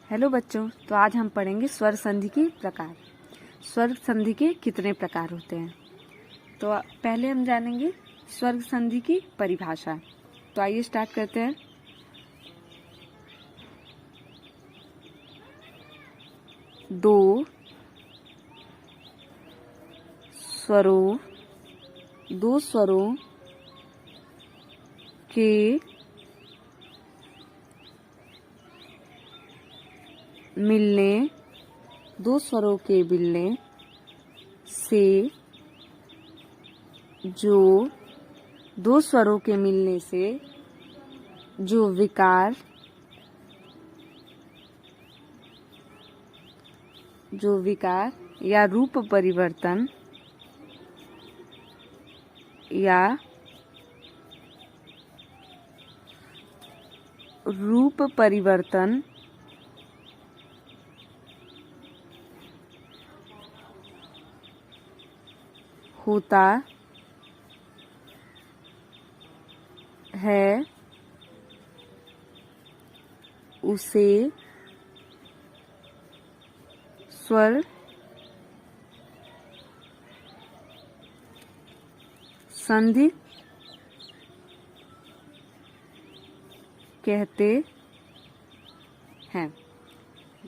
Hello बच्चों, तो आज हम पढ़ेंगे स्वर संधि के प्रकार। स्वर संधि के कितने प्रकार होते हैं, तो पहले हम जानेंगे स्वर संधि की परिभाषा। तो आइए स्टार्ट करते हैं। दो स्वरों के मिलने से जो विकार या रूप परिवर्तन होता है उसे स्वर संधि कहते हैं।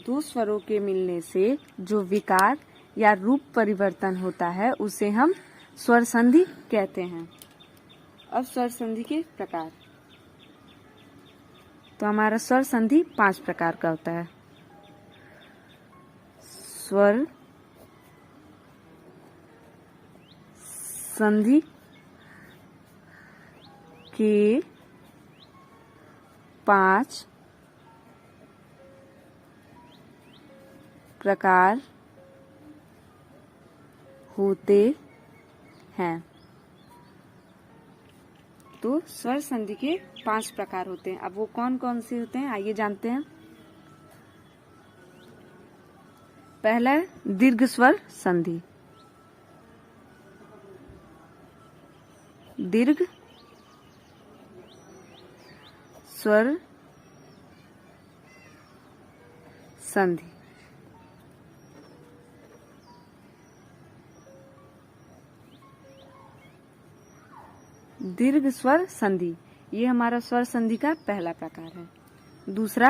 दो स्वरों के मिलने से जो विकार या रूप परिवर्तन होता है उसे हम स्वर संधि कहते हैं। अब स्वर संधि के प्रकार। तो हमारा स्वर संधि 5 प्रकार का होता है। स्वर संधि के 5 प्रकार होते हैं। तो स्वर संधि के 5 प्रकार होते हैं। अब वो कौन कौन से होते हैं, आइए जानते हैं। पहला है दीर्घ स्वर संधि। दीर्घ स्वर संधि। दीर्घ स्वर संधि ये हमारा स्वर संधि का पहला प्रकार है। दूसरा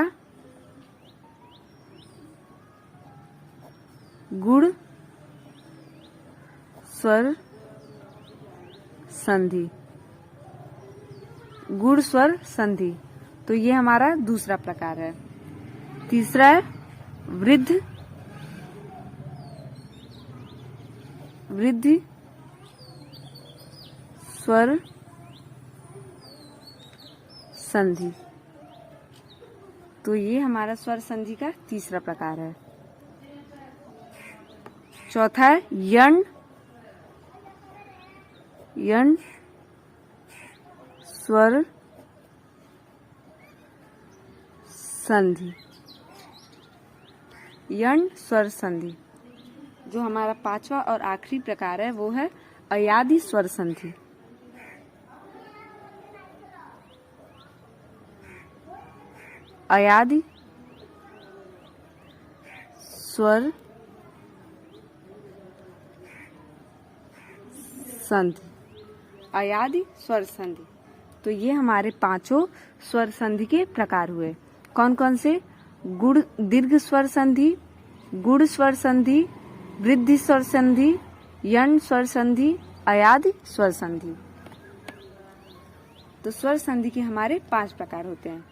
गुण स्वर संधि। गुण स्वर संधि तो ये हमारा दूसरा प्रकार है। तीसरा है वृद्धि स्वर संधि तो ये हमारा स्वर संधि का तीसरा प्रकार है। चौथा है यण स्वर संधि। यण स्वर संधि जो हमारा 5वां और आखिरी प्रकार है वो है अयादि स्वर संधि। अयादि स्वर संधि। अयादि स्वर संधि तो ये हमारे 5 स्वर संधि के प्रकार हुए। कौन कौन से? गुण दीर्घ स्वर संधि, गुण स्वर संधि, वृद्धि स्वर संधि, यण स्वर संधि, अयादि स्वर संधि। तो स्वर संधि के हमारे 5 प्रकार होते हैं।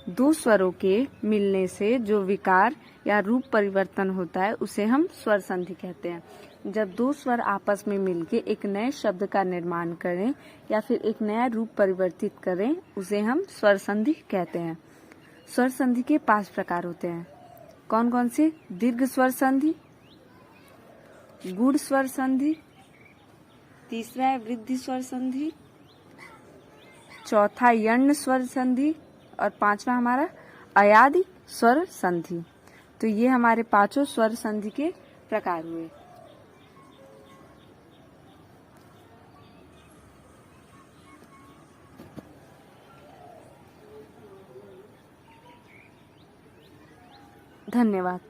दो स्वरों के मिलने से जो विकार या रूप परिवर्तन होता है उसे हम स्वर संधि कहते हैं। जब दो स्वर आपस में मिलके एक नए शब्द का निर्माण करें या फिर एक नया रूप परिवर्तित करें उसे हम स्वर संधि कहते हैं। स्वर संधि के 5 प्रकार होते हैं। कौन कौन से? दीर्घ स्वर संधि, गुण स्वर संधि, तीसरा है वृद्धि स्वर संधि, चौथा यण स्वर संधि और 5वां हमारा अयादि स्वर संधि। तो ये हमारे 5 स्वर संधि के प्रकार हुए। धन्यवाद।